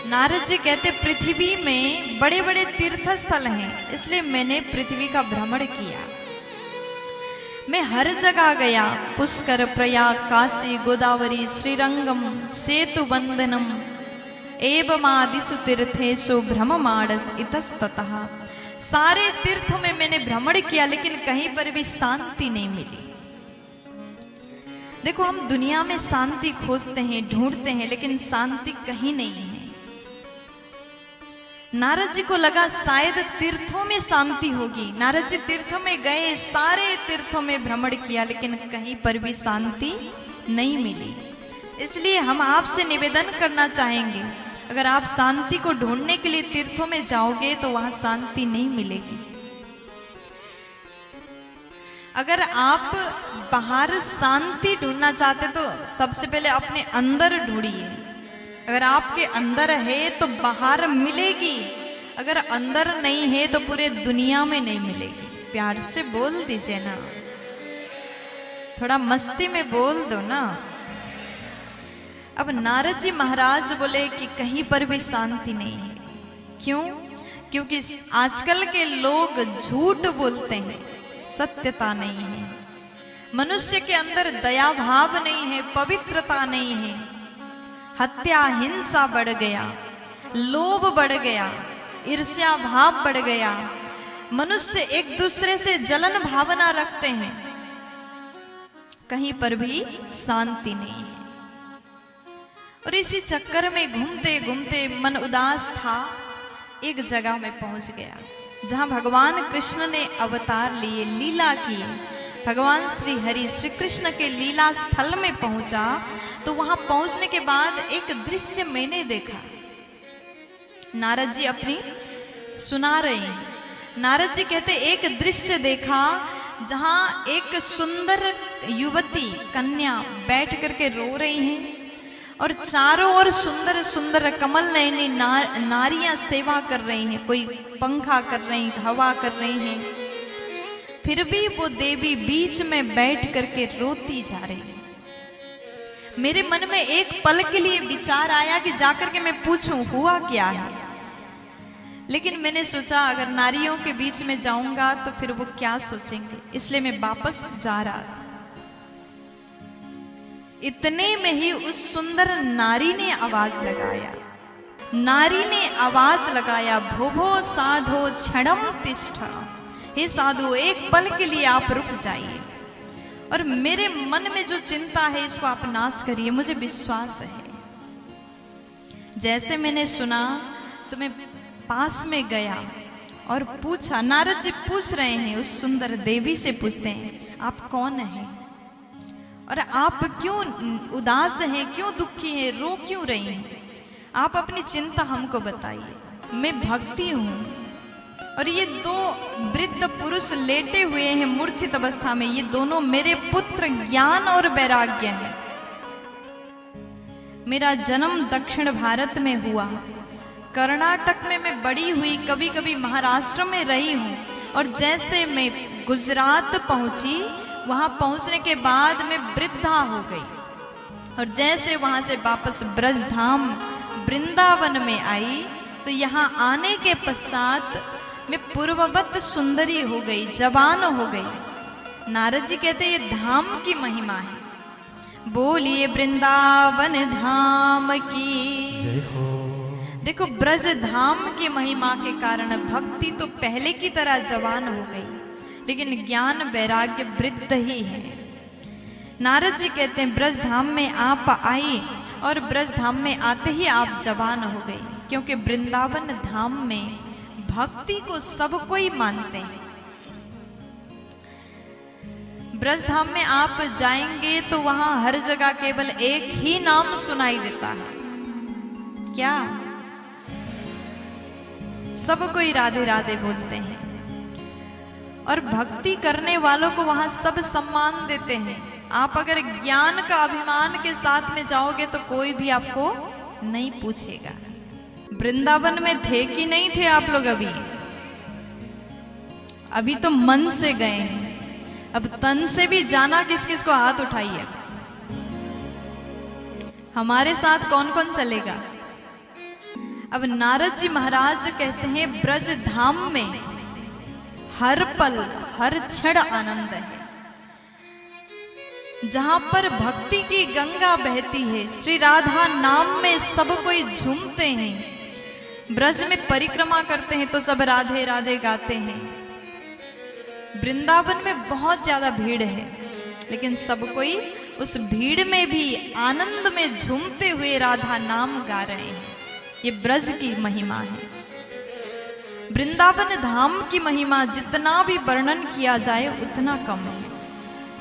नारद जी कहते पृथ्वी में बड़े बड़े तीर्थ स्थल हैं, इसलिए मैंने पृथ्वी का भ्रमण किया। मैं हर जगह गया, पुष्कर, प्रयाग, काशी, गोदावरी, श्रीरंगम, सेतु बंधनम एवमादिषु तीर्थेषु भ्रममाणस इतस्ततः। सारे तीर्थों में मैंने भ्रमण किया, लेकिन कहीं पर भी शांति नहीं मिली। देखो, हम दुनिया में शांति खोजते हैं, ढूंढते हैं, लेकिन शांति कहीं नहीं है। नारद जी को लगा शायद तीर्थों में शांति होगी। नारद जी तीर्थों में गए, सारे तीर्थों में भ्रमण किया, लेकिन कहीं पर भी शांति नहीं मिली। इसलिए हम आपसे निवेदन करना चाहेंगे, अगर आप शांति को ढूंढने के लिए तीर्थों में जाओगे तो वहां शांति नहीं मिलेगी। अगर आप बाहर शांति ढूंढना चाहते तो सबसे पहले अपने अंदर ढूंढिए। अगर आपके अंदर है तो बाहर मिलेगी, अगर अंदर नहीं है तो पूरे दुनिया में नहीं मिलेगी। प्यार से बोल दीजिए ना, थोड़ा मस्ती में बोल दो ना। अब नारद जी महाराज बोले कि कहीं पर भी शांति नहीं है। क्यों? क्योंकि आजकल के लोग झूठ बोलते हैं, सत्यता नहीं है। मनुष्य के अंदर दया भाव नहीं है, पवित्रता नहीं है। हत्या, हिंसा बढ़ गया, लोभ बढ़ गया, ईर्ष्या भाव बढ़ गया। मनुष्य एक दूसरे से जलन भावना रखते हैं, कहीं पर भी शांति नहीं है। और इसी चक्कर में घूमते घूमते मन उदास था, एक जगह में पहुंच गया जहां भगवान कृष्ण ने अवतार लिए, लीला किए। भगवान श्री हरि श्री कृष्ण के लीला स्थल में पहुंचा तो वहां पहुंचने के बाद एक दृश्य मैंने देखा। नारद जी अपनी सुना रहे हैं। नारद जी कहते एक दृश्य देखा जहां एक सुंदर युवती कन्या बैठ करके रो रही हैं और चारों ओर सुंदर सुंदर कमल नयनी नारियां सेवा कर रही हैं। कोई पंखा कर रही हैं, हवा कर रही हैं, फिर भी वो देवी बीच में बैठ करके रोती जा रही है। मेरे मन में एक पल के लिए विचार आया कि जाकर के मैं पूछूं हुआ क्या है, लेकिन मैंने सोचा अगर नारियों के बीच में जाऊंगा तो फिर वो क्या सोचेंगे, इसलिए मैं वापस जा रहा था। इतने में ही उस सुंदर नारी ने आवाज लगाया। नारी ने आवाज लगाया, भोभो साधो क्षणम तिष्ठ। हे साधु, एक पल के लिए आप रुक जाइए और मेरे मन में जो चिंता है इसको आप नाश करिए। मुझे विश्वास है। जैसे मैंने सुना तो मैं पास में गया और पूछा। नारद जी पूछ रहे हैं, उस सुंदर देवी से पूछते हैं, आप कौन हैं और आप क्यों उदास हैं, क्यों दुखी हैं, रो क्यों रही हैं? आप अपनी चिंता हमको बताइए। मैं भक्ति हूं और ये दो वृद्ध पुरुष लेटे हुए हैं मूर्छित अवस्था में, ये दोनों मेरे पुत्र ज्ञान और वैराग्य हैं। मेरा जन्म दक्षिण भारत में हुआ, कर्नाटक में मैं बड़ी हुई, कभी कभी महाराष्ट्र में रही हूँ और जैसे मैं गुजरात पहुंची, वहां पहुंचने के बाद मैं वृद्धा हो गई और जैसे वहां से वापस ब्रजधाम वृंदावन में आई तो यहाँ आने के पश्चात मैं पूर्ववत सुंदरी हो गई, जवान हो गई। नारद जी कहते ये धाम की महिमा है। बोलिए वृंदावन धाम की जय हो। देखो, ब्रज धाम की महिमा के कारण भक्ति तो पहले की तरह जवान हो गई, लेकिन ज्ञान वैराग्य वृद्ध ही है। नारद जी कहते हैं ब्रज धाम में आप आई और ब्रज धाम में आते ही आप जवान हो गई, क्योंकि वृंदावन धाम में भक्ति को सब कोई मानते हैं। ब्रज धाम में आप जाएंगे तो वहां हर जगह केवल एक ही नाम सुनाई देता है। क्या? सब कोई राधे राधे बोलते हैं और भक्ति करने वालों को वहां सब सम्मान देते हैं। आप अगर ज्ञान का अभिमान के साथ में जाओगे तो कोई भी आपको नहीं पूछेगा। वृंदावन में थे कि नहीं थे आप लोग? अभी तो मन से गए हैं, अब तन से भी जाना किस किस को? हाथ उठाइए। हमारे साथ कौन कौन चलेगा? अब नारद जी महाराज कहते हैं ब्रज धाम में हर पल हर क्षण आनंद है। जहां पर भक्ति की गंगा बहती है, श्री राधा नाम में सब कोई झूमते हैं। ब्रज में परिक्रमा करते हैं तो सब राधे राधे गाते हैं। वृंदावन में बहुत ज्यादा भीड़ है, लेकिन सब कोई उस भीड़ में भी आनंद में झूमते हुए राधा नाम गा रहे हैं। ये ब्रज की महिमा है। वृंदावन धाम की महिमा जितना भी वर्णन किया जाए उतना कम है।